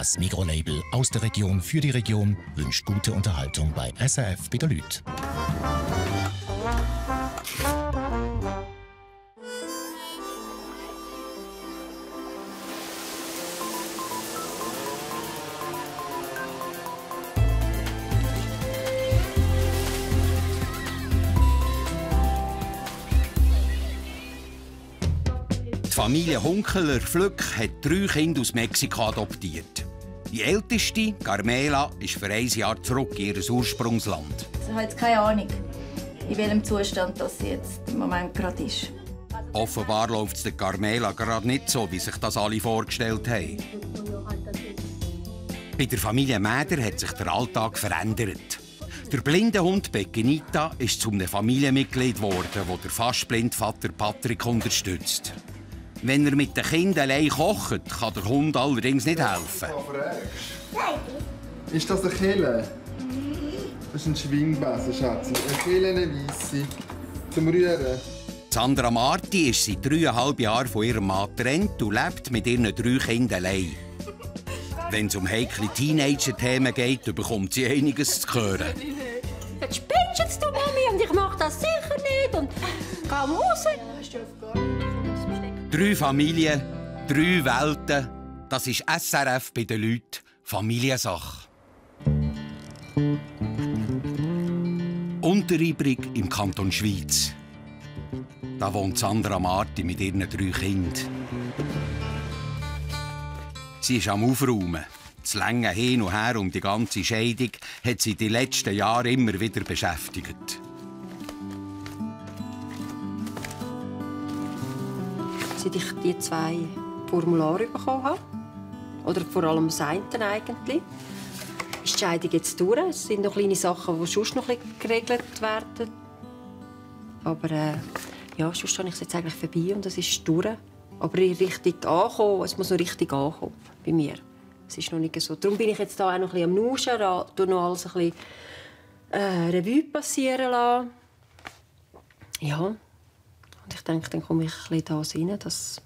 Das Mikrolabel aus der Region für die Region wünscht gute Unterhaltung bei SRF bei den Leuten. Die Familie Hunkeler-Flück hat 3 Kinder aus Mexiko adoptiert. Die älteste, Carmela, ist für 1 Jahr zurück in ihr Ursprungsland. Ich habe jetzt keine Ahnung, in welchem Zustand das sie jetzt im Moment gerade ist. Offenbar läuft es der Carmela gerade nicht so, wie sich das alle vorgestellt haben. Bei der Familie Mäder hat sich der Alltag verändert. Der blinde Hund Beckenita ist zu einem Familienmitglied geworden, das der fast blinde Vater Patrick unterstützt. Wenn er mit den Kindern allein kocht, kann der Hund allerdings nicht helfen. Ist das eine Kille? Das ist ein Schwingbesen, Schatz. Eine Kille, eine weisse. Zum Rühren. Sandra Marti ist seit 3,5 Jahren von ihrem Mann getrennt und lebt mit ihren 3 Kindern allein. Wenn es um heikle Teenager-Themen geht, bekommt sie einiges zu hören. Jetzt spinnst du, Mami, und ich mache das sicher nicht. Und komm raus. 3 Familien, 3 Welten. Das ist SRF bei den Leuten. Familiensache. Unteribrig im Kanton Schwyz. Da wohnt Sandra Marti mit ihren 3 Kindern. Sie ist am Aufräumen. Das lange Hin und Her um die ganze Scheidung hat sie die letzten Jahre immer wieder beschäftigt. Seit ich die 2 Formulare bekommen habe, oder vor allem das eine eigentlich, ist die Scheidung jetzt durch. Es sind noch kleine Sachen, die sonst noch ein bisschen geregelt werden. Aber ja, sonst habe ich es jetzt eigentlich vorbei und es ist durch. Aber richtig ankommen, es muss noch richtig ankommen bei mir. Es ist noch nicht so. Darum bin ich jetzt da auch noch ein bisschen am Nuschen, tue noch alles ein bisschen Revue passieren lassen. Ja. Und ich denke, dann komme ich ein bisschen da rein, dass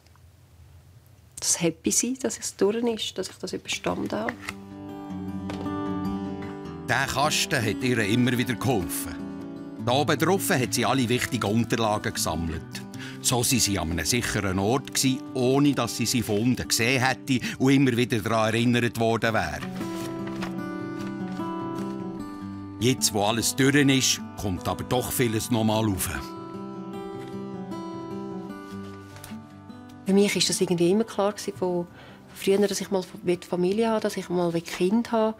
das happy sein, dass es durch ist, dass ich das überstanden habe. Dieser Kasten hat ihr immer wieder geholfen. Da oben drauf hat sie alle wichtigen Unterlagen gesammelt. So waren sie an einem sicheren Ort, ohne dass sie sie von unten gesehen hätte und immer wieder daran erinnert worden wäre. Jetzt, wo alles durch ist, kommt aber doch vieles noch mal rauf. Für mich war das irgendwie immer klar von früher, dass ich mal Familie habe, dass ich mal ein Kind habe.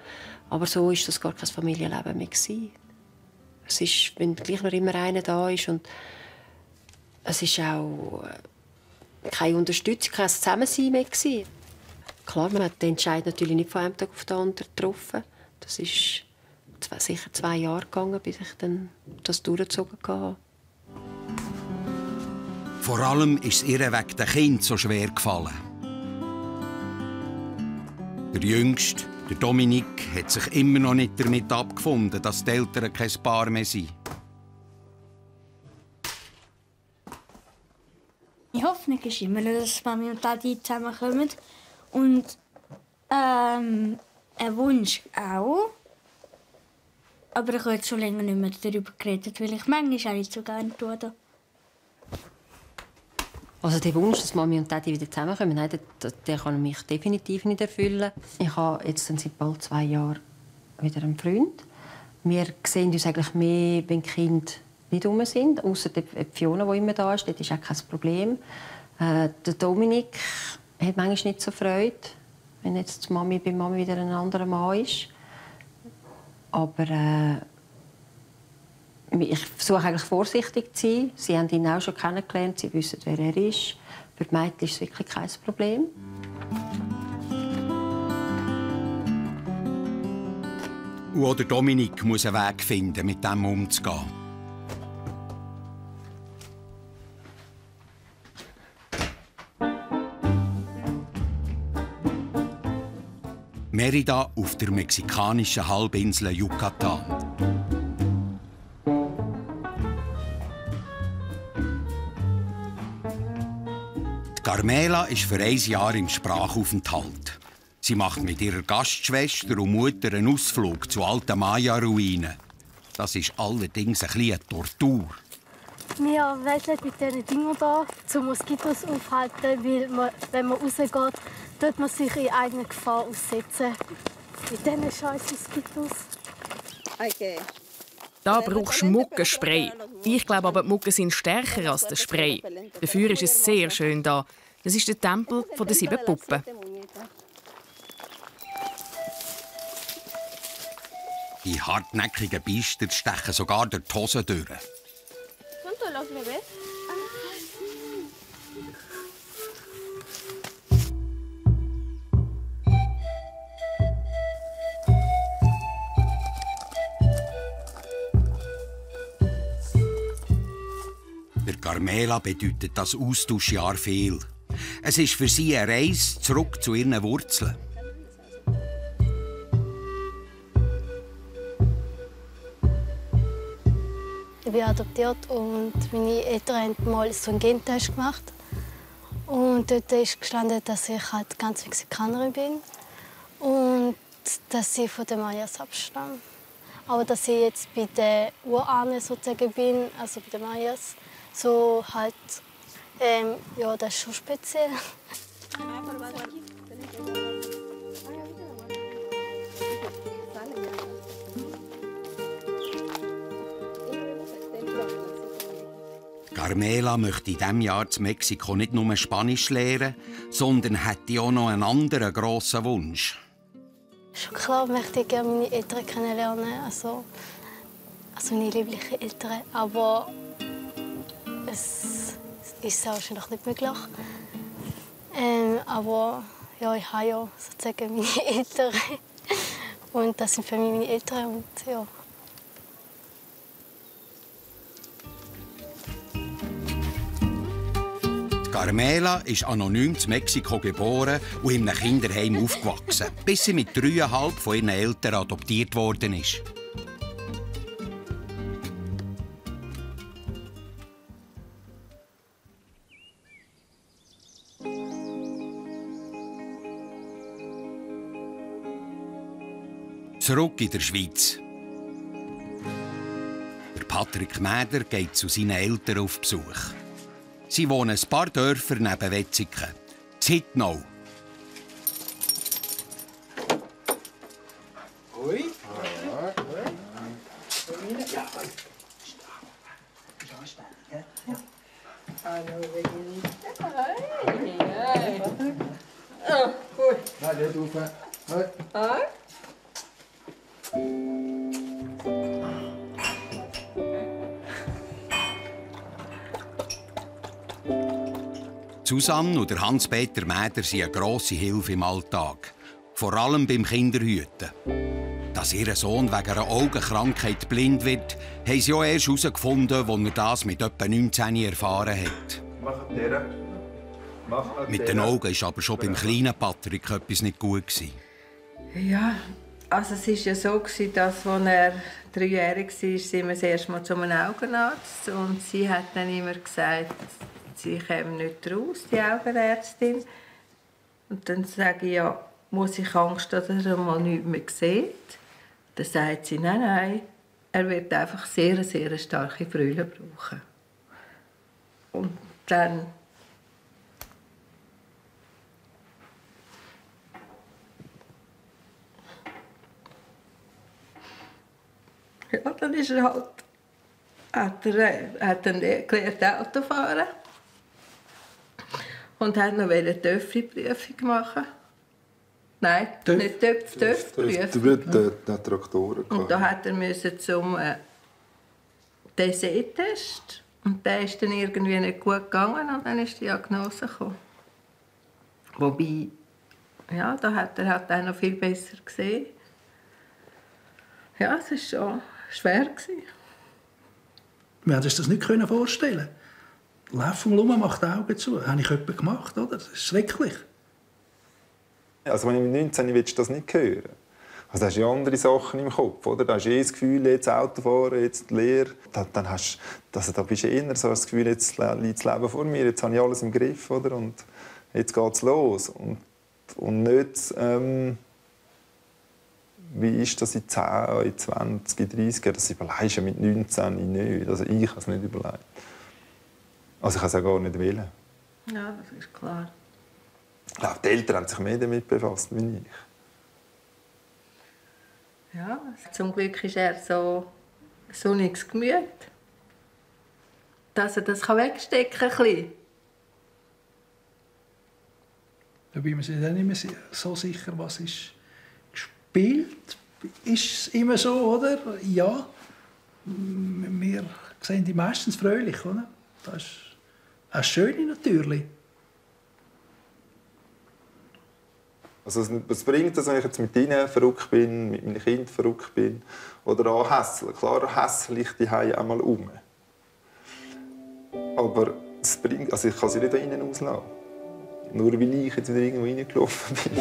Aber so war das gar kein Familienleben mehr. Es ist, wenn gleich noch immer einer da ist und es ist auch keine Unterstützung, kein Zusammensein mehr. Klar, man hat den Entscheid natürlich nicht von einem Tag auf den anderen getroffen. Das ist sicher 2 Jahre gegangen, bis ich dann das durchgezogen habe. Vor allem ist es ihr wegen der Kinder so schwer gefallen. Der Jüngste, der Dominik, hat sich immer noch nicht damit abgefunden, dass die Eltern kein Paar mehr sind. Die Hoffnung ist immer noch, dass Mami und Daddy zusammenkommen. Und ein Wunsch auch. Aber ich habe jetzt schon länger nicht mehr darüber geredet, weil ich manchmal auch nicht so gerne tue. Also der Wunsch, dass Mami und Daddy wieder zusammenkommen, nein, den kann ich mich definitiv nicht erfüllen. Ich habe jetzt seit bald 2 Jahren wieder einen Freund. Wir sehen uns eigentlich mehr, wenn die Kinder nicht rum sind, außer die Fiona, die immer da ist. Das ist auch kein Problem. Der Dominik hat manchmal nicht so Freude, wenn jetzt die Mami bei Mami wieder ein anderer Mann ist. Aber ich versuche eigentlich vorsichtig zu sein. Sie haben ihn auch schon kennengelernt, sie wissen, wer er ist. Für die Mädchen ist es wirklich kein Problem. Und auch der Dominik muss einen Weg finden, mit dem umzugehen. Mérida auf der mexikanischen Halbinsel Yucatan. Carmela ist für 1 Jahr im Sprachaufenthalt. Sie macht mit ihrer Gastschwester und Mutter einen Ausflug zu alten Maya-Ruinen. Das ist allerdings ein bisschen eine Tortur. Wir wählen mit diesen Dingen hier, um Moskitos aufzuhalten, weil wenn man rausgeht, tut man sich in eigene Gefahr aussetzen. Mit diesen scheiß Moskitos. Okay. Da brauchst du Muggenspray. Ich glaube aber, die Muggen sind stärker als der Spray. Dafür ist es sehr schön da. Das ist der Tempel der 7 Puppen. Die hartnäckigen Biester stechen sogar durch die Hose durch. Für Carmela bedeutet das Austauschjahr viel. Es ist für sie eine Reise zurück zu ihren Wurzeln. Ich bin adoptiert und meine Eltern haben mal so einen Gentest gemacht. Und dort ist gestanden, dass ich halt ganz Mexikanerin bin und dass ich von den Mayas abstamme. Aber dass ich jetzt bei den Urahnen sozusagen bin, also bei den Mayas, so halt, ja, das ist schon speziell. Carmela möchte in diesem Jahr in Mexiko nicht nur Spanisch lernen, sondern hätte auch noch einen anderen grossen Wunsch. Schon klar möchte ich gerne meine Eltern kennenlernen, also meine lieblichen Eltern. Aber es ist wahrscheinlich nicht möglich. Aber ja, ich habe ja sozusagen meine Eltern. Und das sind für mich meine Eltern. Und, ja. Carmela ist anonym in Mexiko geboren und in einem Kinderheim aufgewachsen, bis sie mit 3,5 von ihren Eltern adoptiert worden ist. Zurück in der Schweiz. Der Patrick Mäder geht zu seinen Eltern auf Besuch. Sie wohnen ein paar Dörfer neben Wetzikon, Zittnau. Ui. Nein, nicht rauf. Susanne und Hans-Peter Mäder sind eine grosse Hilfe im Alltag. Vor allem beim Kinderhüten. Dass ihr Sohn wegen einer Augenkrankheit blind wird, haben sie auch erst herausgefunden, als er das mit etwa 19 erfahren hat. Mit den Augen war aber schon beim kleinen Patrick etwas nicht gut. Ja, also es war ja so, dass, als er 3-jährig war, sind wir das erste Mal zu einem Augenarzt. Und sie hat dann immer gesagt, sie käme nicht raus, die Augenärztin. Und dann sage ich, ja, muss ich Angst, dass er mal nichts mehr sieht? Dann sagt sie, nein, nein, er wird einfach sehr starke Brille brauchen. Und dann ja, dann ist er halt, hat er gelernt Autofahren und hat noch eine Töpfchenprüfung machen. Nein, nicht Töpfprüfung. Der Traktoren. Und da musste er zum TC-Test. Und der ist dann irgendwie nicht gut gegangen und dann ist die Diagnose gekommen. Wobei, ja, da hat er halt auch noch viel besser gesehen. Ja, es war schon schwer. Wir konnten uns das nicht vorstellen. Lauf mal rum, mach die Augen zu. Das habe ich jemanden gemacht, oder? Das ist schrecklich. Also, wenn ich mit 19 willst du das nicht hören. Also, da hast du ja andere Sachen im Kopf, oder? Da hast du das Gefühl, jetzt Autofahren, jetzt die Lehre. Dann hast du, also, da bist du eher so das Gefühl, jetzt liegt das Leben vor mir, jetzt habe ich alles im Griff, oder? Und jetzt geht es los. Und und nicht, wie ist das in 10, in 20, in 30 Jahren. Das überlegst du mit 19 nicht. Also ich habe es nicht überlegt. Also ich habe es auch gar nicht wollen. Ja, das ist klar. Ich glaube, die Eltern haben sich mehr damit befasst wie ich. Ja, zum Glück ist er so ein sonniges Gemüt, dass er das wegstecken kann. Da bin ich mir nicht mehr so sicher, was ist gespielt. Ist es immer so, oder? Ja. Wir sehen die meistens fröhlich, oder? Das ist das Schöne natürlich. Also was bringt das, wenn ich jetzt mit ihnen verrückt bin, mit meinen Kindern verrückt bin oder auch hässle? Klar, hässle ich die Hause einmal um. Aber es bringt, also ich kann sie nicht da innen auslassen. Nur weil ich jetzt wieder irgendwo reingelaufen bin.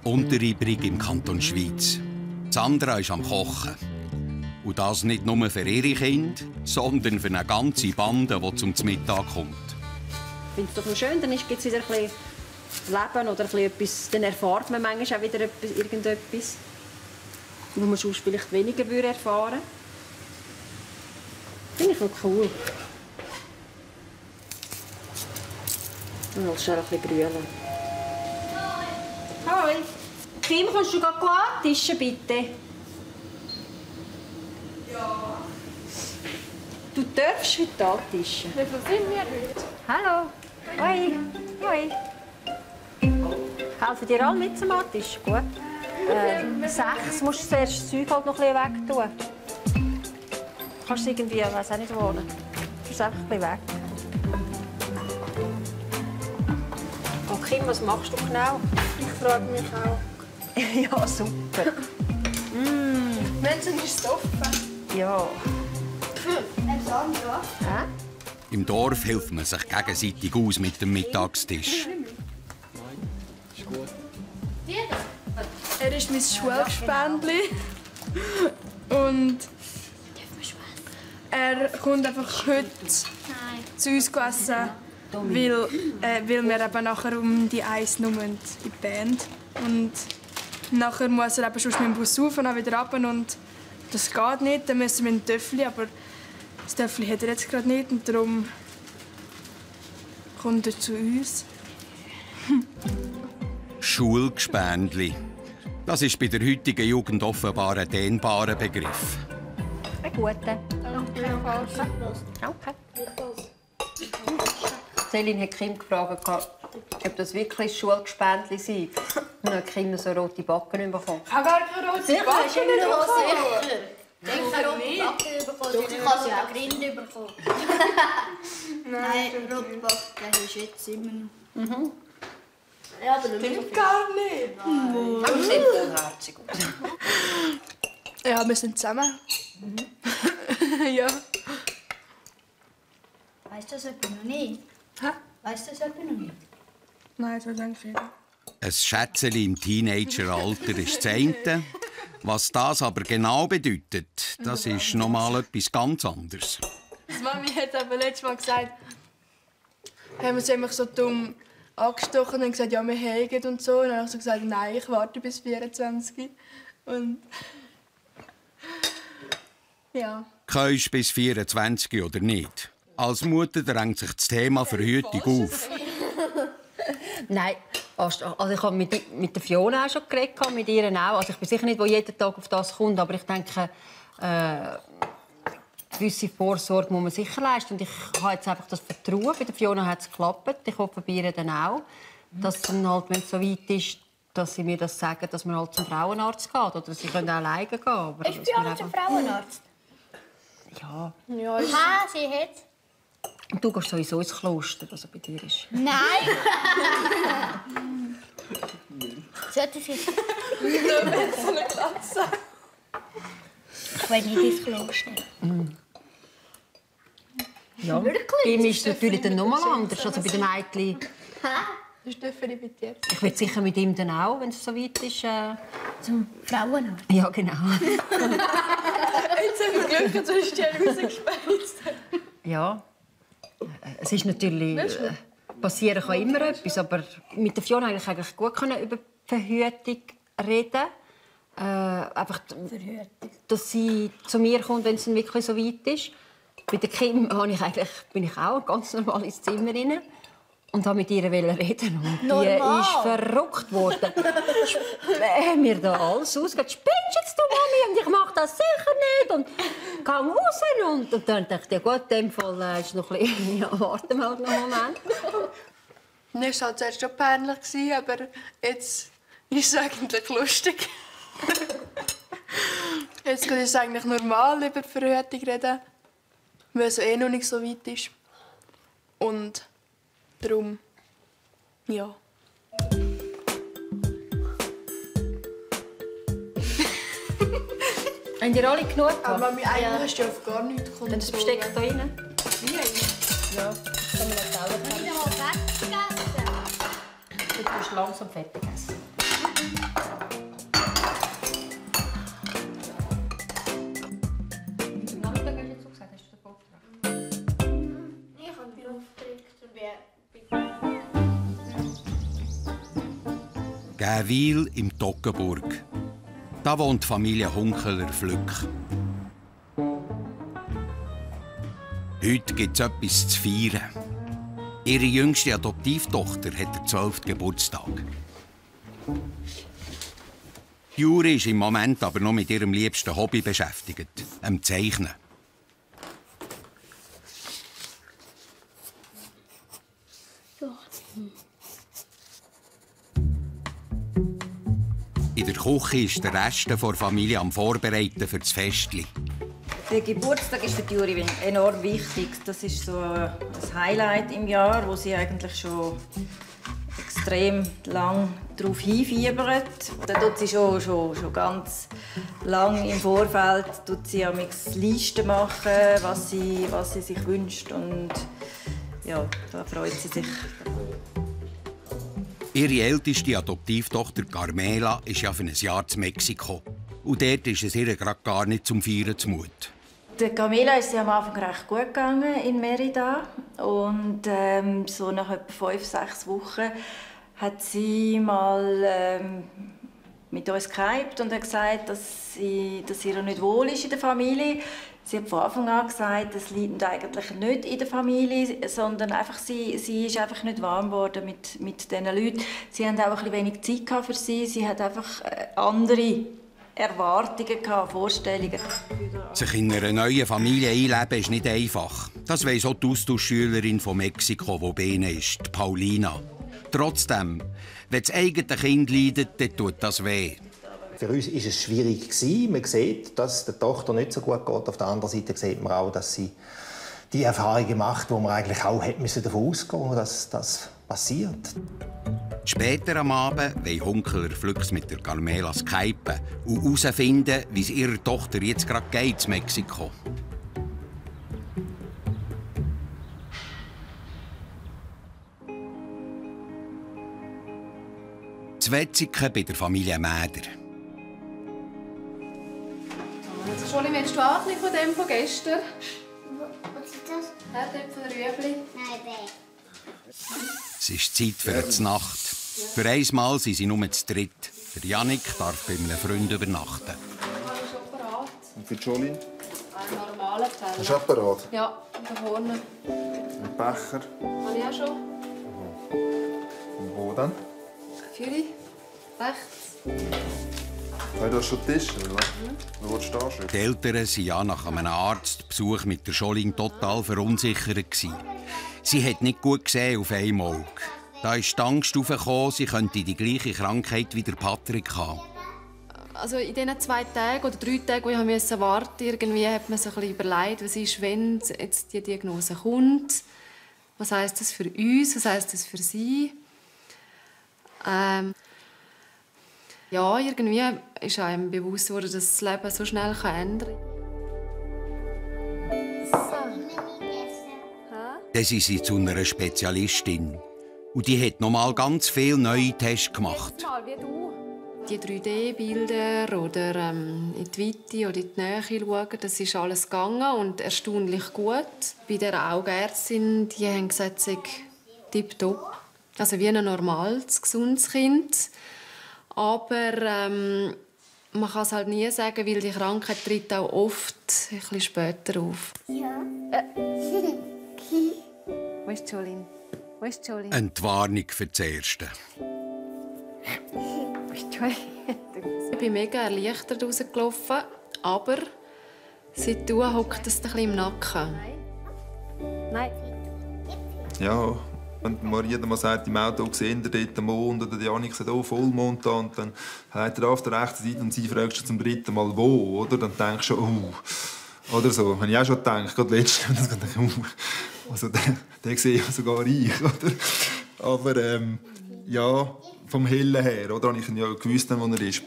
Untereinbring im Kanton Schweiz. Sandra ist am Kochen. Und das nicht nur für ihre Kinder, sondern für eine ganze Bande, die zum Mittag kommt. Ich finde es doch noch schön, dann gibt es wieder ein bisschen Leben oder ein bisschen etwas. Dann erfährt man manchmal auch wieder irgendetwas, wo man sonst vielleicht weniger erfahren würde. Finde ich noch cool. Und noch schnell ein bisschen grünen. Hoi. Kim, kannst du gerade antischen, bitte? Ja. Du darfst heute antischen. Wie viel sind wir heute? Hallo. Hoi. Hoi. Helfen dir alle mit zum Antischen? Gut. 6 musst du zuerst das Zeug halt noch ein bisschen wegtun. Kannst du irgendwie, ich weiss auch nicht, wohnen. Du es einfach ein bisschen weg. Und Kim, was machst du genau? Ich frage mich auch. Ja, super. Menschen ist es offen. Ja. Sandra? Hä? Im Dorf hilft man sich gegenseitig aus mit dem Mittagstisch. Er ist mein Schulgespendli. Und er kommt einfach heute zu uns essen, weil wir eben nachher um die 1 Nummer in die Band. Und nachher muss er eben schon mit dem Bus rauf und dann wieder runter. Und das geht nicht, dann müssen wir ein Töffel, aber das Töffel hat er jetzt gerade nicht und darum kommt er zu uns. Schulgespendli. Das ist bei der heutigen Jugend offenbar ein dehnbarer Begriff. Ein guter. Danke. Selin hat Kim gefragt, ob das wirklich Schulgespendli sei. Und dann hat Kim so rote Backen bekommen. Ich habe gar keine rote Backen bekommen. Ich habe rote Backen bekommen. Ich habe sie auch Grinde bekommen. Nein, rote Backen ist jetzt immer noch. Ja, aber das stimmt gar nicht. Aber sie sind unherzig. Ja, wir sind zusammen. Ja. Weißt du das etwa noch nicht? Hä? Weißt du das etwa noch nicht? Nein, das denke ich nicht. Ein Schätzeli im Teenageralter ist das eine. Was das aber genau bedeutet, das ist noch mal etwas ganz anderes. Die Mami hat aber letztes Mal gesagt, haben wir sie einfach so dumm angestochen und gesagt, ja, wir hegen und so. Und dann habe ich so gesagt, nein, ich warte bis 24. Und ja. Kannst du bis 24 oder nicht? Als Mutter drängt sich das Thema Verhütung auf. Nein, also ich habe mit der Fiona auch schon geredet, mit ihr auch. Also ich bin sicher nicht, wo jeden Tag auf das kommt, aber ich denke, gewisse Vorsorge muss man sicher leisten. Und ich habe jetzt einfach das Vertrauen. Bei der Fiona hat es geklappt. Ich hoffe, bei ihr dann auch. Dass dann halt, wenn es so weit ist, dass sie mir das sagen, dass man halt zum Frauenarzt geht. Oder sie können auch alleine gehen. Aber Ist Fiona zum Frauenarzt? Ja. Aha, sie hat. Und du gehst sowieso ins Kloster, also bei dir ist... Nein! Sollte sie... so eine Glatze. Ich will nicht ins Kloster. Ja. Bei ihm ist es natürlich dann noch mal anders. Also bei den Mädchen Stefanie, mit dir. Ich will sicher mit ihm dann auch, wenn es so weit ist, zum Frauenarzt. Ja, genau. Jetzt haben wir Glück, jetzt hast du die rausgespeist. Ja, es ist natürlich... passieren kann immer etwas, aber mit der Fiona eigentlich gut über Verhütung reden. Einfach, dass sie zu mir kommt, wenn es wirklich so weit ist. Mit der Kim bin ich auch ganz normal ins Zimmer rein und wollte mit ihr reden. Und die ist verrückt worden. Mir da alles ausgeht. Spinnst jetzt du, Mami? Und ich mache das sicher nicht. Und gehe raus. Und dann dachte ich, ja gut, in dem Fall ist noch ein bisschen... Ja, warte mal noch einen Moment. Das war zuerst schon peinlich, aber jetzt ist es eigentlich lustig. Jetzt kann ich eigentlich normal über die Verhütung reden, weil es noch nicht so weit ist. Und darum, ja. Habt ihr alle genug? Aber Mami, eigentlich hast du auf gar nichts gekommen. Dann das Besteck da rein? Ja. Du musst langsam fertig essen. Am Nachmittag hast du jetzt gesagt, hast du den Kopf dran? Ich habe den aufgedrückt. Gäwil im Toggenburg. Da wohnt die Familie Hunkeler-Flück. Heute gibt es etwas zu feiern. Ihre jüngste Adoptivtochter hat den 12. Geburtstag. Juri ist im Moment aber noch mit ihrem liebsten Hobby beschäftigt, dem Zeichnen. In der Küche ist der Rest der Familie am Vorbereiten für das Festli. Der Geburtstag ist für die Juri enorm wichtig. Das ist so ein Highlight im Jahr, wo sie eigentlich schon extrem lang darauf hinfiebert. Da tut sie schon ganz lang im Vorfeld Listen machen, was sie sich wünscht. Und ja, da freut sie sich. Ihre älteste Adoptivtochter Carmela ist ja für ein Jahr zu Mexiko. Und dort ist es ihr gerade gar nicht zum Feiern zumut. Der Camila ist am Anfang recht gut gegangen in Merida. Und so nach etwa 5-6 Wochen hat sie mal mit uns geskypt und hat gesagt, dass ihr nicht wohl ist in der Familie. Sie hat von Anfang an gesagt, es liegt eigentlich nicht in der Familie, sondern einfach sie ist einfach nicht warm geworden mit diesen Leuten. Sie hatten auch ein bisschen wenig Zeit für sie. Sie hat einfach andere Erwartungen, Vorstellungen. Sich in einer neuen Familie einleben ist nicht einfach. Das weiss auch die Austauschschülerin von Mexiko, die bei ihnen ist, Paulina. Trotzdem, wenn das eigene Kind leidet, dann tut das weh. Für uns war es schwierig. Man sieht, dass es der Tochter nicht so gut geht. Auf der anderen Seite sieht man auch, dass sie die Erfahrungen macht, wo man eigentlich auch davon ausgehen musste, dass das passiert. Später am Abend wollen Hunkeler-Flück mit der Carmela skypen und herausfinden, wie es ihrer Tochter jetzt gerade geht in Mexiko. Das Wetzikon bei der Familie Mäder. Scholi, willst du auch von dem von gestern? Was ist das? Herdöpfelrüebli. Nein, Bär. Es ist Zeit für eine Nacht. Für einmal sind sie nur zu dritt. Der Jannik darf bei einem Freund übernachten. Ich schon parat. Und für Jolene? Einen normalen Teller. Hast du auch parat? Ja, da vorne. Ein Becher? Habe ich auch schon. Und wo dann? Führe. Rechts. Hey, du hast schon Tisch, oder was? Wo willst du da schreiben? Die Eltern waren ja nach einem Arztbesuch mit der Jolene total verunsichert. Sie hat nicht gut gesehen auf einem Auge. Da ist die Angst aufgekommen, sie könnte die gleiche Krankheit wie der Patrick haben. Also in diesen 2 Tagen oder 3 Tagen, wo ich warten musste, irgendwie hat man sich ein bisschen überlegt, was ist, wenn jetzt die Diagnose kommt. Was heisst das für uns? Was heisst das für sie? Ja, irgendwie ist einem bewusst geworden, dass das Leben so schnell ändern kann. Dann sind sie zu einer Spezialistin. Und die hat noch mal ganz viele neue Tests gemacht. Die 3D-Bilder oder in die Weite oder in die Nähe schauen, das ist alles gegangen und erstaunlich gut. Bei der Augenärztin, die haben gesagt, es sei tipptopp. Also wie ein normales, gesundes Kind. Aber man kann es halt nie sagen, weil die Krankheit tritt auch oft ein bisschen später auf. Ja. Wo ist Jolene? Wo ist Jolene? Entwarnung für das Erste. Ich bin mega erleichtert rausgelaufen, aber seitdem hockt es ein bisschen im Nacken. Nein. Ja, wenn Maria dann mal sagt, im Auto gesehen ihr dort den Mond, oder die Janik sagt, oh, Vollmond da, und dann hat er auf der rechten Seite und sie fragt schon zum dritten Mal, wo, oder? Dann denkst du schon, oh. Oder so. Habe ich auch schon gedacht, gerade letztens, dann denke ich, oh. Also, den sehe ich sogar ich, oder? Aber, ja, vom Hellen her, oder? Habe ich ja gewusst, wo er ist.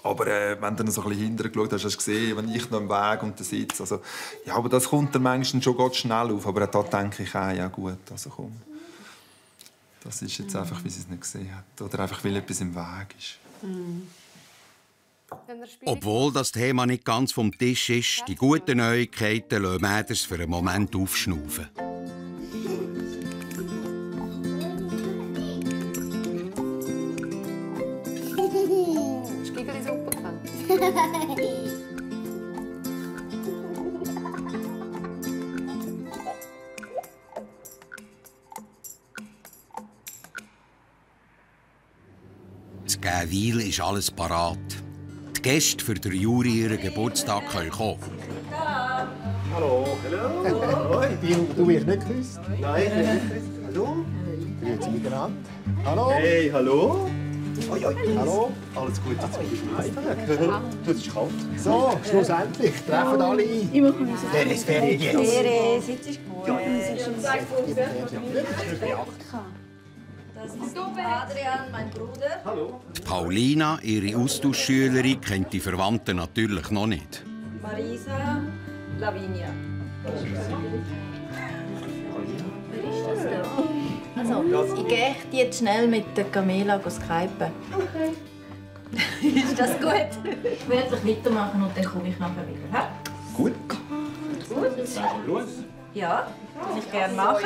Aber wenn du dann so ein bisschen hinterher geschaut hast, hast du gesehen, wenn ich noch am Weg und der Sitz. Also, ja, aber das kommt der Menschen schon ganz schnell auf. Aber da denke ich auch, ja gut, also komm. Das ist jetzt einfach, wie sie es nicht gesehen hat. Oder einfach, weil etwas im Weg ist. Obwohl das Thema nicht ganz vom Tisch ist, die guten Neuigkeiten lassen Mädels für einen Moment aufschnaufen. In Gäwil ist alles parat. Die Gäste für den Juri ihren Geburtstag können kommen. Hallo. Hallo. Du wirst nicht geküsst? Nein, ich bin nicht geküsst. Hallo. Grüezi miteinander. Hallo. Hey, hallo. Oi, oi. Hallo. Alles Gute zu dir. Du, es ist kalt. So, schlussendlich treffen alle ein. Ich mache es. Der ist fertig jetzt. Ferien, sitzt gut. Ja, das ist Adrian, mein Bruder. Hallo. Paulina, ihre Austauschschülerin, kennt die Verwandten natürlich noch nicht. Marisa, Lavinia. Wer ist das da? Also, ich gehe jetzt schnell mit der Camilla skypen. Okay. Ist das gut? Ich werde weitermachen und dann komme ich nachher wieder. Ha? Gut. Gut. Ja, tue ich gerne machen.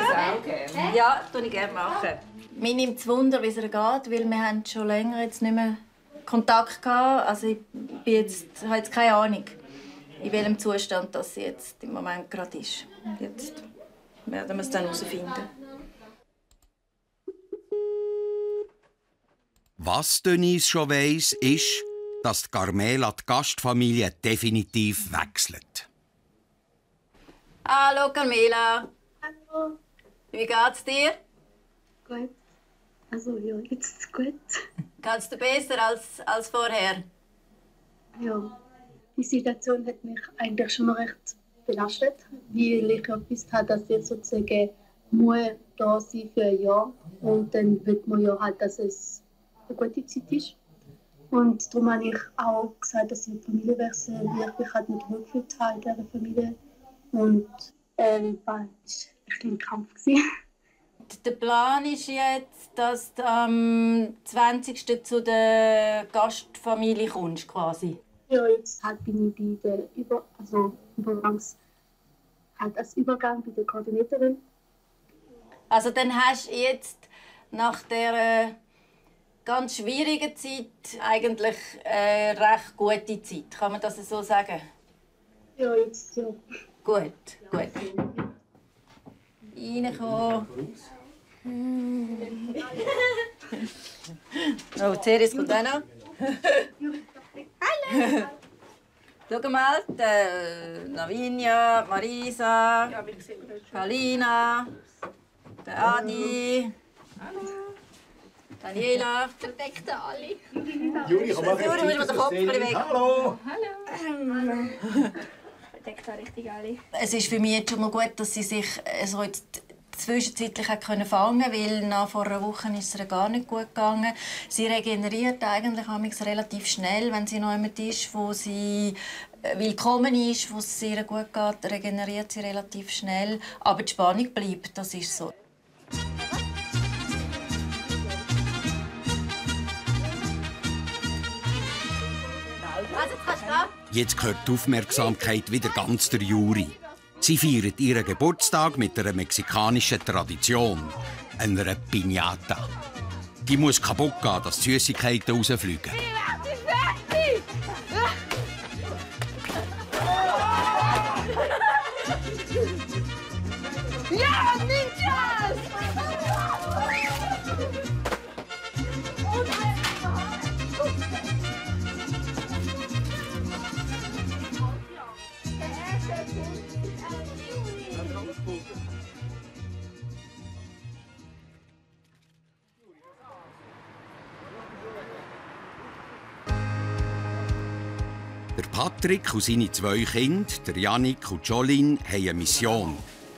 Ja, tue ich gerne machen. Mir nimmt es Wunder, wie es ihr geht, weil wir haben schon länger jetzt nicht mehr Kontakt gehabt. Also ich habe jetzt keine Ahnung, in welchem Zustand das sie jetzt im Moment gerade ist. Und jetzt werden wir es dann herausfinden. Was Denise schon weiss, ist, dass Carmela die Gastfamilie definitiv wechselt. Hallo Carmela. Hallo. Wie geht's dir? Gut. Also ja, jetzt ist es gut. Geht's dir besser als vorher? Ja, die Situation hat mich eigentlich schon recht belastet, weil ich ja gewusst habe, dass ich sozusagen muss da sein für ein Jahr und dann wird man ja halt, dass es eine gute Zeit ist. Und darum habe ich auch gesagt, dass ich die Familie wechsle, weil ich mich halt nicht wohlgefühlt habe in dieser Familie. Und war ein kleiner Kampf. Der Plan ist jetzt, dass du am 20. zu der Gastfamilie kommst, quasi. Ja, jetzt halt bin ich bei der als Übergang bei der Koordinatorin. Also dann hast du jetzt nach der ganz schwierigen Zeit eigentlich eine recht gute Zeit. Kann man das so sagen? Ja, jetzt ja. Gut. Reinkommen. Oh, Ceres kommt auch noch. Hallo! Schau mal, Lavinia, Marisa, Paulina, Adi, Daniela. Verdeckt alle. Juri, komm mal. Juri, muss man den Kopf weg. Hallo! Hallo. Verdeckt da richtig alle. Es ist für mich jetzt schon mal gut, dass sie sich so jetzt zwischenzeitlich fangen konnte, weil nach vor einer Woche ist es ihr gar nicht gut gegangen. Sie regeneriert eigentlich relativ schnell, wenn sie noch jemand ist, wo sie willkommen ist, wo es ihr gut geht, regeneriert sie relativ schnell. Aber die Spannung bleibt, das ist so. Jetzt gehört die Aufmerksamkeit wieder ganz der Jury. Sie feiert ihren Geburtstag mit einer mexikanischen Tradition, einer Piñata. Die muss kaputt gehen, dass die Süßigkeiten rausfliegen. Ja, Ninjas! Der Patrick und seine 2 Kinder, der Yannick und Jolene, haben eine Mission.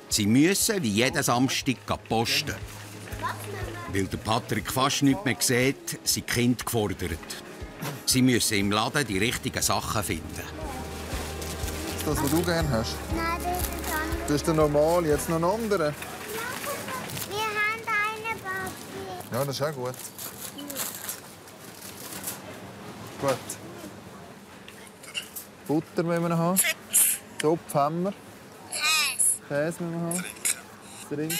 Sie müssen wie jeden Samstag posten. Weil der Patrick fast nichts mehr sieht, sind die Kinder gefordert. Sie müssen im Laden die richtigen Sachen finden. Ist das, was du gerne hast? Nein, das ist anders. Das ist der normale, jetzt noch ein anderer. Wir haben einen Papi. Ja, das ist auch gut. Gut. Butter müssen wir haben. Topf haben wir. Käse müssen wir haben. Trinken.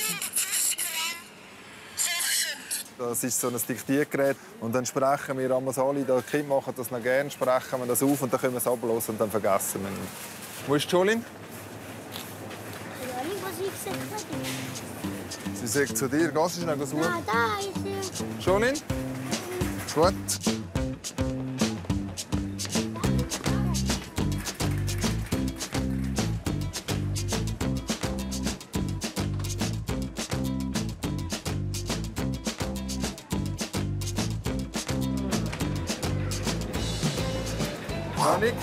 Das ist so ein Diktiergerät. Und dann sprechen wir alle, die Kinder machen das noch gerne, sprechen wir das auf und dann können wir es ablassen und dann vergessen wir nicht. Wo ist Jolene? Jolene, was ich Sie sagt zu dir, gehst du schnell suchen? Ja, da ist sie. Jolene? Gut. Janik?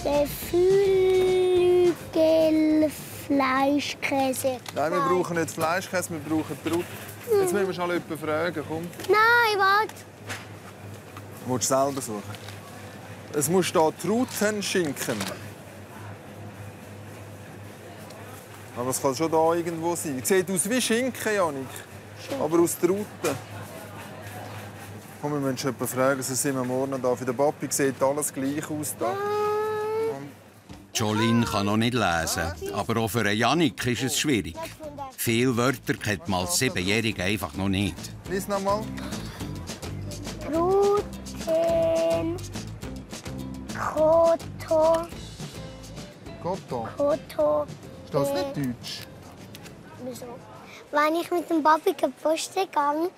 Der Geflügelfleischkäse. Nein, wir brauchen nicht Fleischkäse, wir brauchen Trut. Jetzt müssen wir schon jemanden fragen, komm. Nein, warte. Du musst selber suchen. Es muss hier Trutenschinken. Aber es kann schon hier irgendwo sein. Sieht aus wie Schinken, Janik. Aber aus Truten. Komm, wir müssen schon jemanden fragen, sonst sind wir morgen da. Für den Papi sieht alles gleich aus. Da. Jolene kann noch nicht lesen, aber auch für einen Yannick ist es schwierig. Viele Wörter kennt man als 7-Jähriger einfach noch nicht. Lies noch mal. Truten. Koto. Koto? Koto. Ist das nicht Deutsch? Wieso? Wenn ich mit dem Papi zur Post gehe, dann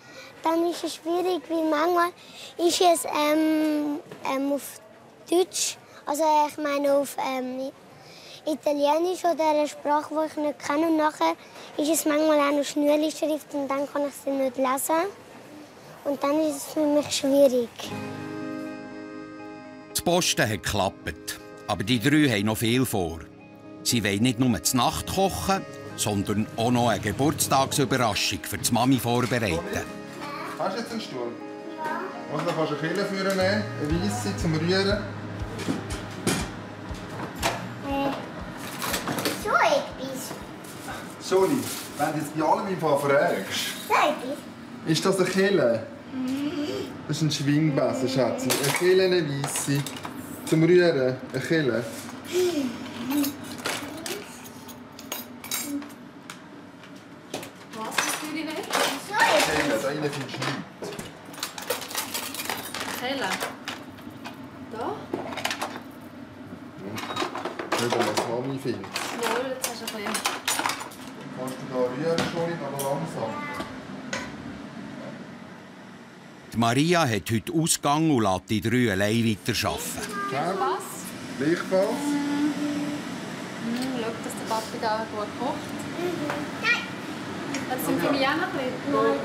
ist es schwierig, weil manchmal ist es auf Deutsch, also ich meine auf Italienisch oder eine Sprache, die ich nicht kenne. Und nachher ist es manchmal auch noch Schnürli-Schrift und dann kann ich sie nicht lesen. Und dann ist es für mich schwierig. Das Posten hat geklappt, aber die 3 haben noch viel vor. Sie wollen nicht nur zur Nacht kochen, sondern auch noch eine Geburtstagsüberraschung für die Mami vorbereiten. Hast du jetzt einen Stuhl? Ja. Und dann kannst du eine Kille nehmen, eine weisse zum Rühren. So etwas. Soli, wenn du jetzt bei allem einfach fragst, So etwas. ist das eine Kille? Das ist ein Schwingbesser, Schatzi. Eine Kille, eine weisse. Zum Rühren, eine Kille. Was ist für dich nicht? Kille, da rein findest du nichts. Kelle. Da? Nicht, was Mami findet. Jawohl, jetzt hast du ein bisschen. Kannst du da rühren, Soli, aber langsam. Die Maria hat heute Ausgang und lässt die 3 allein weiterarbeiten. Was? Gleichfalls. Schau, dass der Papi da gut kocht. Nein! Das sind für mich auch noch ein bisschen. Nein.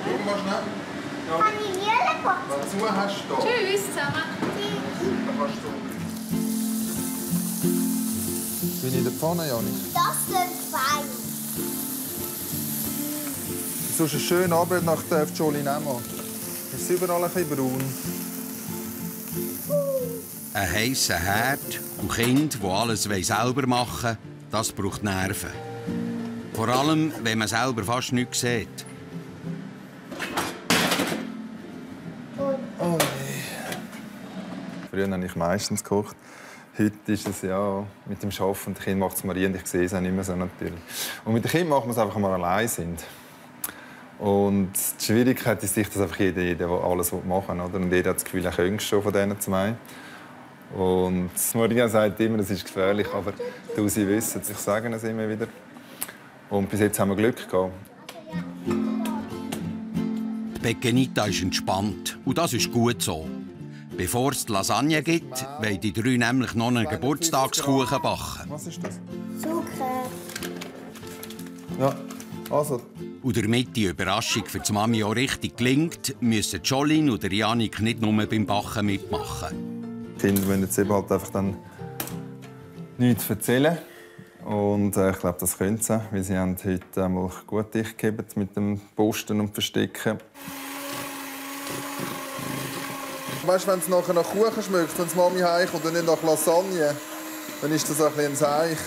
Schau mal schnell. Kann ich Jelle kochen? Was du hast du da? Tschüss zusammen. Da kannst du. Bin ich in der Pfanne, Janik? Das klingt fein. So ist eine schöne Arbeit nach der Jolene auch machen. Es ist überall ein bisschen braun. Ein heisser Herd und Kinder, die alles selber machen wollen, das braucht Nerven. Vor allem, wenn man selber fast nichts sieht. Oh nee. Früher habe ich meistens gekocht. Heute ist es ja mit dem Arbeiten und den Kindern macht es Marie und ich sehe es auch nicht mehr so natürlich. Und mit den Kindern macht man es einfach, wenn wir allein sind. Und die Schwierigkeit ist, dass einfach jeder der alles machen will. Oder? Und jeder hat das Gefühl, er könnte schon von diesen zwei. Und Maria sagt immer, es ist gefährlich, aber sie wissen es. Ich sage es immer wieder. Und bis jetzt haben wir Glück gehabt. Pequenita ist entspannt. Und das ist gut so. Bevor es die Lasagne gibt, wollen die drei nämlich noch einen Geburtstagskuchen backen. Was ist das? Zucker. Ja, also. Und damit die Überraschung für die Mami auch richtig gelingt, müssen Jolene und Janik nicht nur beim Backen mitmachen. Die Kinder wollen jetzt eben halt einfach dann nichts erzählen. Und ich glaube, das können sie, weil sie haben heute einmal gut dicht gegeben mit dem Posten und Verstecken. Weißt du, wenn es nachher nach Kuchen schmeckt, wenn die Mami heimkommt und nicht nach Lasagne, dann ist das ein bisschen ein Seich.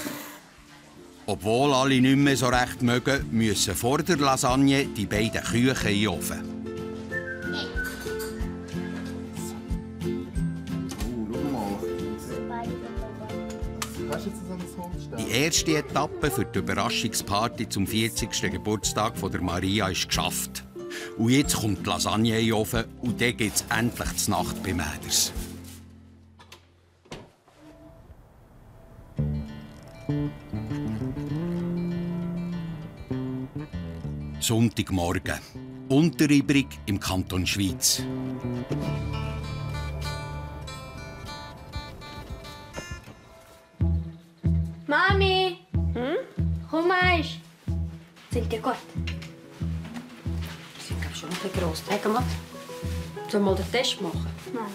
Obwohl alle nicht mehr so recht mögen, müssen vor der Lasagne die beiden Küchen in den Ofen. Die erste Etappe für die Überraschungsparty zum 40. Geburtstag von der Maria ist geschafft. Und jetzt kommt die Lasagne in den Ofen und dann gibt es endlich die Nacht bei Mäders. Sonntagmorgen. Unteribrig im Kanton Schwyz. Mami! Komm mal! Sind die gut? Die sind schon ein bisschen gross. Hey, komm mal. Sollen wir mal den Test machen? Nein.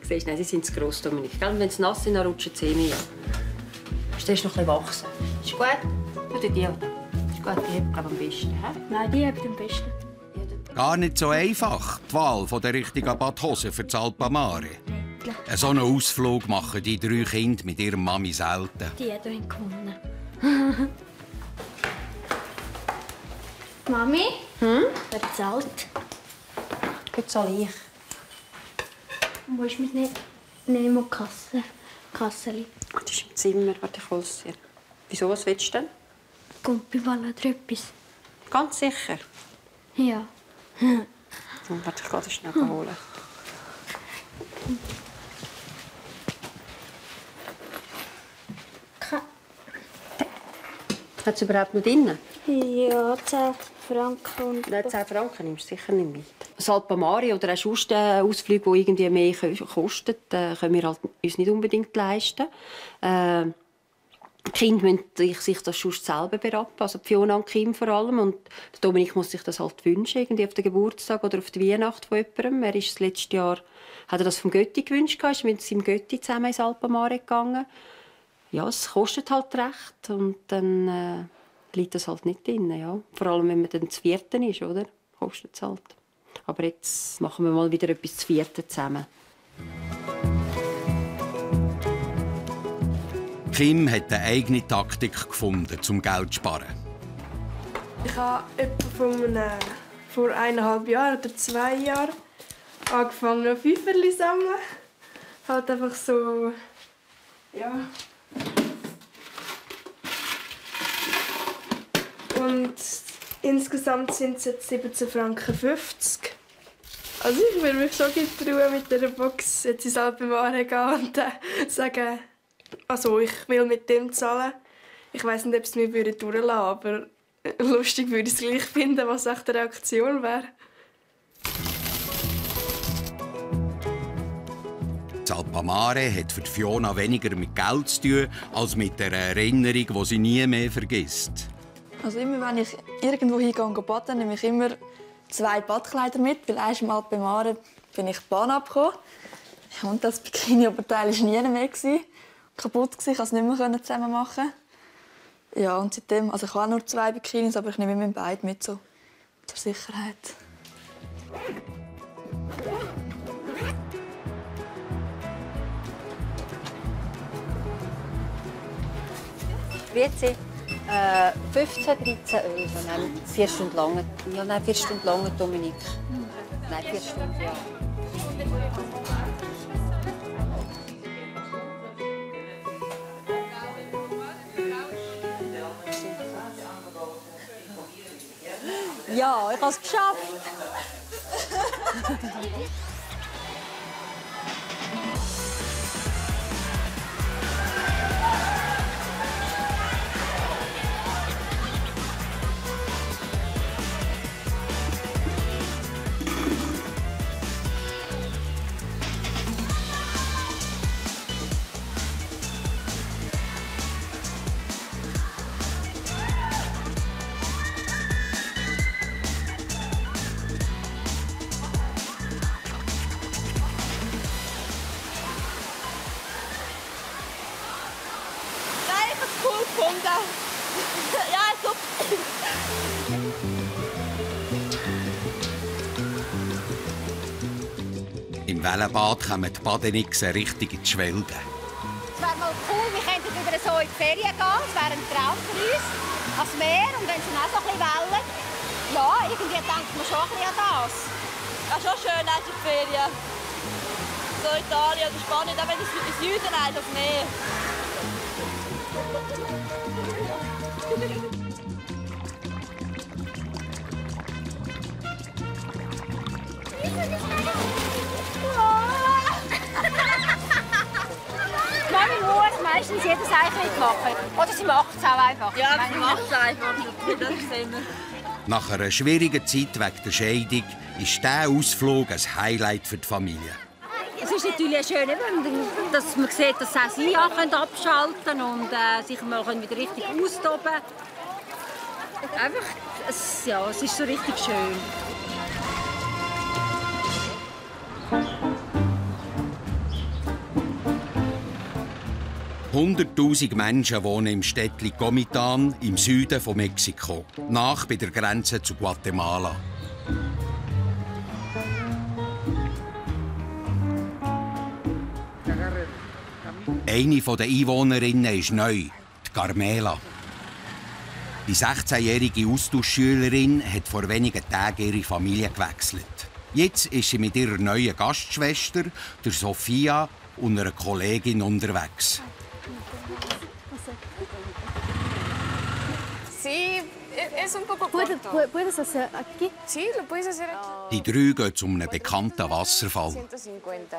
Siehst du, nein, sie sind zu gross, Dominik. Wenn sie nass sind, dann rutschen die Zähne ja. Du darfst noch ein bisschen wachsen. Ist gut? Oder die? Ist gut, die hebt am besten. He? Nein, die hebt am besten. Gar nicht so einfach, die Wahl der richtigen Badhose für das Alpamare. So einen Ausflug machen die drei Kinder mit ihrer Mami selten. Die hat gewonnen. Mami? Wer zahlt? Heute zahle ich. Wo ist mit Nemo Kasseli? Das ist im Zimmer. Warte, ich hol's dir. Wieso, was willst du denn? Gumpiball oder etwas? Ganz sicher? Ja. Warte, ich gehe das schnell holen. Hat es überhaupt noch drin? Ja, 10 Franken. Nein, 10 Franken nimmst du sicher nicht mit. Das Alpamare oder auch sonst Ausflüge, die irgendwie mehr kosten, können wir halt uns nicht unbedingt leisten. Die Kinder müssen sich das sonst selber berappen, also Fiona und Kim vor allem. Und Dominik muss sich das halt wünschen, irgendwie auf den Geburtstag oder auf die Weihnacht von jemandem. Er ist das letzte Jahr, hat er das vom Götti gewünscht, ist mit seinem Götti zusammen ins Alpamare gegangen. Ja, es kostet halt recht und dann liegt das halt nicht drin. Ja. Vor allem, wenn man dann zu vierten ist, oder? Kostet es halt. Aber jetzt machen wir mal wieder etwas zu vierten zusammen. Kim hat eine eigene Taktik gefunden, um Geld zu sparen. Ich habe etwa vor 1,5 Jahren oder 2 Jahren angefangen, Fünferli zu sammeln. Halt einfach so, ja. Und insgesamt sind es jetzt 17,50 Franken. Also ich will mich schon trauen, mit dieser Box jetzt ins Alpamare gehen und sagen, also ich will mit dem zahlen. Ich weiss nicht, ob es mir durchlassen würde, aber lustig würde ich es gleich finden, was echt eine Reaktion wäre. Das Alpamare hat für Fiona weniger mit Geld zu tun, als mit einer Erinnerung, die sie nie mehr vergisst. Also immer, wenn ich irgendwo hingehe und baden, nehme ich immer 2 Badkleider mit, weil einmal im Alpamare bin ich die Bahn abgekommen. Und das Bikini-Oberteil war nie mehr. Kaputt, ich konnte es nicht mehr zusammen machen. Ja, und seitdem, also ich habe auch nur 2 Bikinis, aber ich nehme immer beide mit, so zur Sicherheit. Grüezi. 15, 13, 11. Nein, 4 Stunden lang. Ja, nein, 4 Stunden lang, Dominik. Nein, 4 Stunden, ja. Ja, ich habe es geschafft. Ja, super. Im Wellenbad kommen die Badenixen richtig in die Schwelgen. Es wäre mal cool, wir könnten über so in die Ferien gehen. Es wäre ein Traum für uns. Ans Meer und dann sind auch so ein bisschen Wellen. Ja, irgendwie denkt man schon ein bisschen an das. Ja, schon schön, auch die Ferien. So Italien oder Spanien, aber ins Süden einfach mehr. Mami muss meistens jedes Eichel mitmachen. Oder sie macht es auch einfach. Ja, sie macht es einfach. Das sehen wir. Nach einer schwierigen Zeit wegen der Scheidung ist dieser Ausflug ein Highlight für die Familie. Es ist natürlich schön, dass man sieht, dass auch sie abschalten können und sich mal wieder richtig austoben können. Einfach, es ist so richtig schön. Hunderttausend Menschen wohnen im Städtchen Comitán im Süden von Mexiko, nach bei der Grenze zu Guatemala. Eine der Einwohnerinnen ist neu, die Carmela. Die 16-jährige Austauschschülerin hat vor wenigen Tagen ihre Familie gewechselt. Jetzt ist sie mit ihrer neuen Gastschwester, der Sofia, und einer Kollegin unterwegs. Sí, es un poco corto. ¿Puedes hacer aquí? Sí, lo puedes hacer aquí. Die drei gehen zu einem bekannten Wasserfall. 150.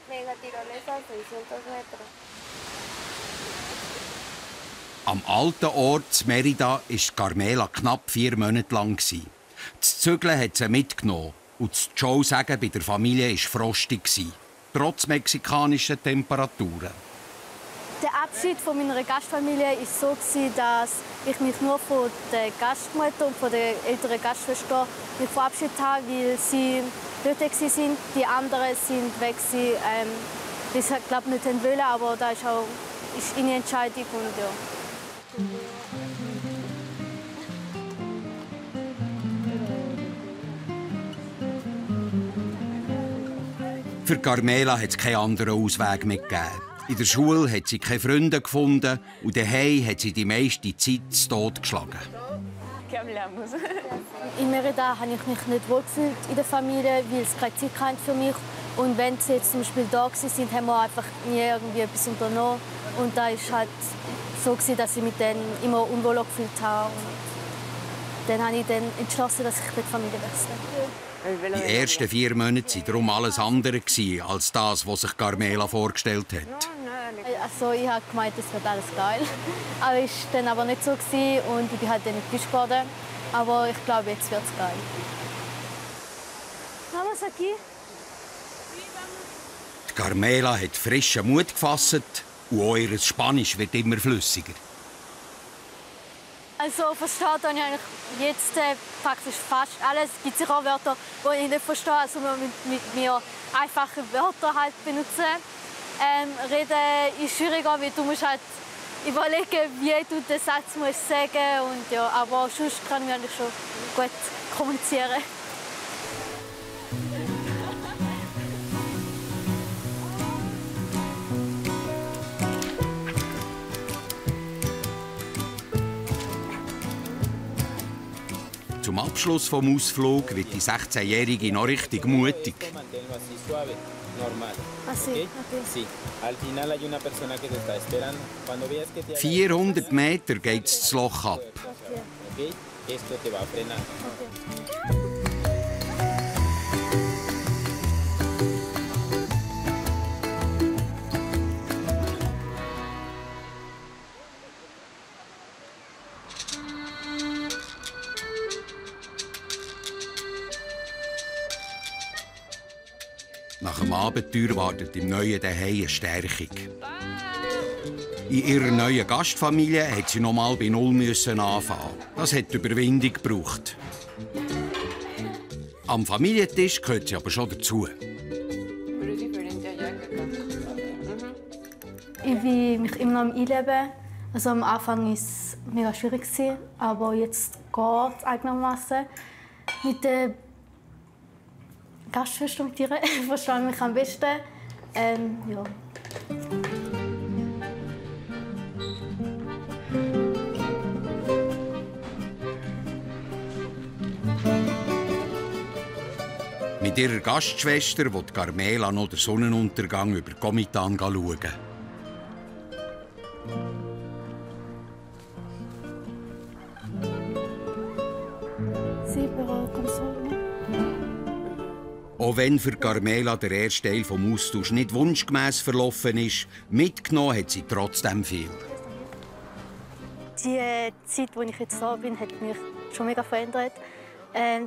Mega tirolesa, 600 Metros. Am alten Ort Mérida war Carmela knapp 4 Monate lang. Das Zügeln hat sie mitgenommen und das Joe sagen bei der Familie war frostig, trotz mexikanischen Temperaturen. Der Abschied von meiner Gastfamilie war so, dass ich mich nur von der Gastmutter und von der älteren Gastschwester verabschiedet habe, weil sie dort waren. Die anderen sind weg, die sie glaube nicht wollen, aber das ist ihre Entscheidung. Und, ja. Für Carmela hat es keinen anderen Ausweg mehr gegeben. In der Schule hat sie keine Freunde gefunden und daheim hat sie die meiste Zeit zu Tod geschlagen. In Mérida habe ich mich nicht wohlgefühlt in der Familie, weil es keine Zeit hatte für mich. Und wenn sie jetzt zum Beispiel da waren, haben wir einfach nie irgendwie etwas unternommen. Und da war halt so, dass ich mich dann immer unwohl gefühlt habe. Und dann habe ich dann entschlossen, dass ich die Familie wechsle. Die ersten 4 Monate waren darum alles andere als das, was sich Carmela vorgestellt hat. Also ich habe gemeint, es wird alles geil. Aber es war dann aber nicht so und ich bin halt dann enttäuscht worden. Aber ich glaube, jetzt wird es geil. Vamos aquí. Die Carmela hat frischen Mut gefasst und auch ihr Spanisch wird immer flüssiger. Also verstehe ich eigentlich jetzt praktisch fast alles. Es gibt sicher auch Wörter, die ich nicht verstehe. Also man mit mir einfache Wörter halt benutzen. Reden ist schwieriger, weil du musst halt überlegen, wie du den Satz musst sagen musst. Ja, aber sonst kann ich eigentlich schon gut kommunizieren. zum Abschluss des Ausflugs wird die 16-Jährige noch richtig mutig. 400 Meter geht das Loch ab. Nach dem Abenteuer wartet im neuen Zuhause eine Stärkung. In ihrer neuen Gastfamilie hat sie noch mal bei Null anfangen. Das hat Überwindung gebraucht. Am Familientisch gehört sie aber schon dazu. Ich will mich immer noch einleben. Also am Anfang war es mega schwierig, aber jetzt geht es einigermaßen. Mit der Gastfürstiere verstehe ich mich am besten. Ja. Mit ihrer Gastschwester will Carmela noch den Sonnenuntergang über Comitan schauen. Auch wenn für Carmela der erste Teil des Austauschs nicht wunschgemäss verlaufen ist, mitgenommen hat sie trotzdem viel. Die Zeit, wo ich jetzt da bin, hat mich schon mega verändert.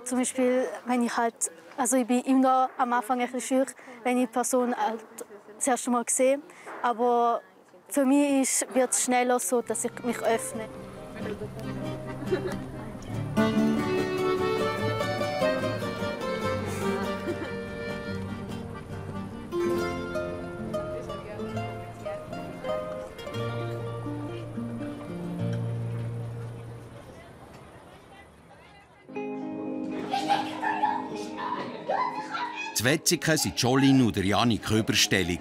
Zum Beispiel, wenn ich ich bin immer am Anfang ein bisschen scheu, wenn ich die Person das erste Mal sehe. Aber für mich wird es schneller so, dass ich mich öffne. Die Wetzigen sind Jolin und Janik Überstellung.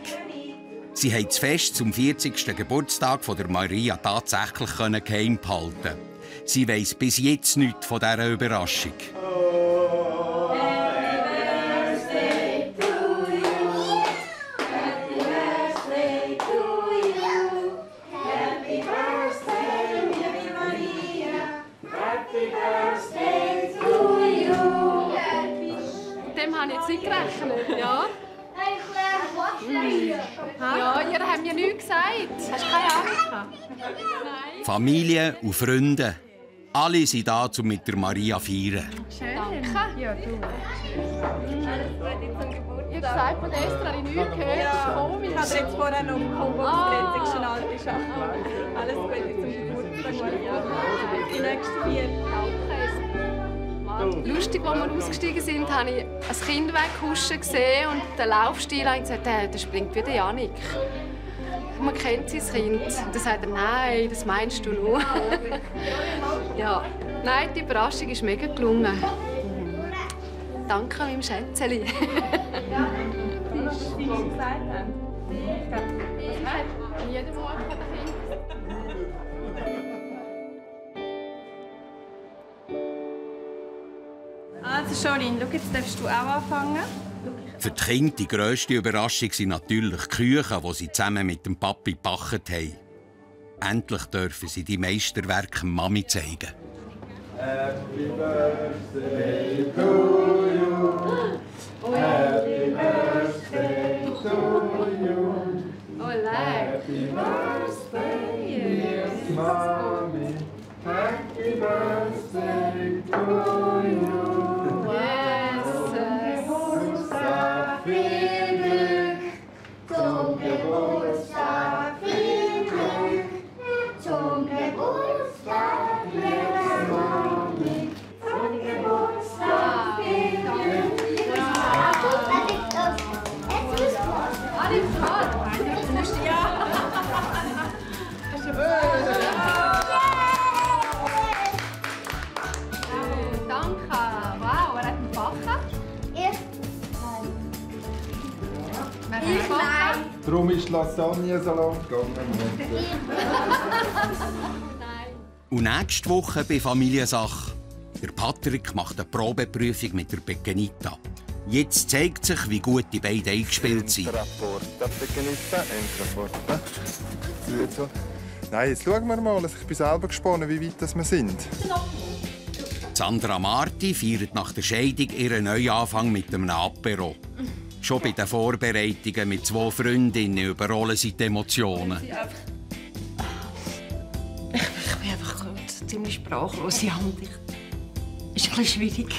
Sie haben das Fest zum 40. Geburtstag von der Maria tatsächlich geheim behalten. Sie weiss bis jetzt nichts von dieser Überraschung. Habe ich jetzt nicht gerechnet, ja? Ja, ihr habt mir nichts gesagt. Hast du keine Ahnung? Nein. Familie und Freunde. Alle sind da, um mit der Maria zu feiern. Schön. Danke. Ja, du. Ihr habt gesagt, von Esther habe ich nichts gehört. Ja, ich habe jetzt vorher noch Kombo aufgetreten, schon alt ist 8 Jahre. Alles Gute zum Geburtstag, Maria. Die nächsten 4. Lustig, als wir ausgestiegen sind, habe ich ein Kind weghuschen gesehen und den Laufstil habe ich gesagt, der springt wie der Janik. Man kennt sein Kind. Und dann sagt er, nein, das meinst du nur. Ja, nein, die Überraschung ist mega gelungen. Danke meinem Schätzeli. Ja, wie Sie gesagt haben. Ich habe jeden Morgen von den Kindern. Also Jolin, schau, jetzt darfst du auch anfangen. Für die Kinder die grösste Überraschung sind natürlich die Küchen, die sie zusammen mit dem Papi gebacken haben. Endlich dürfen sie die Meisterwerke Mami zeigen. Happy birthday to you. Happy birthday to you. Happy birthday, dear Mommy. Happy birthday to you. Zum Geburtstag viel Glück, zum Geburtstag, liebe Mami, zum Geburtstag viel Glück. Danke. Wow, wer hat ihn gebacken? Ich nein. Darum ist die Lasagne so lang gegangen. Und nächste Woche bei Familiensache Der Patrick macht eine Probeprüfung mit der Pequenita. Jetzt zeigt sich, wie gut die beiden eingespielt sind. Nein, jetzt schauen wir mal. Ich bin selber gespannt, wie weit wir sind. Sandra Marti feiert nach der Scheidung ihren Neuanfang mit einem Apero. Schon bei den Vorbereitungen mit 2 Freundinnen überrollen sie die Emotionen. Ich bin einfach ziemlich sprachlos. Ja, ist ein bisschen schwierig.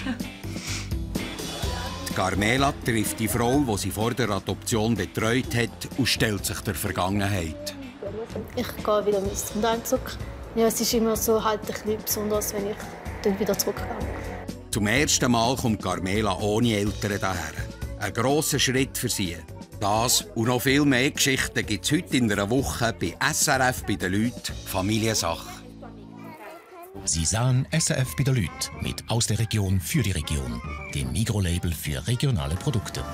Die Carmela trifft die Frau, die sie vor der Adoption betreut hat, und stellt sich der Vergangenheit. Ich gehe wieder mit zum Einzug. Ja, es ist immer so halt ein bisschen besonders, wenn ich dann wieder zurückgehe. Zum ersten Mal kommt Carmela ohne Eltern daher. Ein grosser Schritt für sie. Das und noch viel mehr Geschichten gibt es heute in einer Woche bei SRF bei den Leuten Familiensache. Sie sahen SRF bei den Leuten mit «Aus der Region für die Region», dem Migros-Label für regionale Produkte.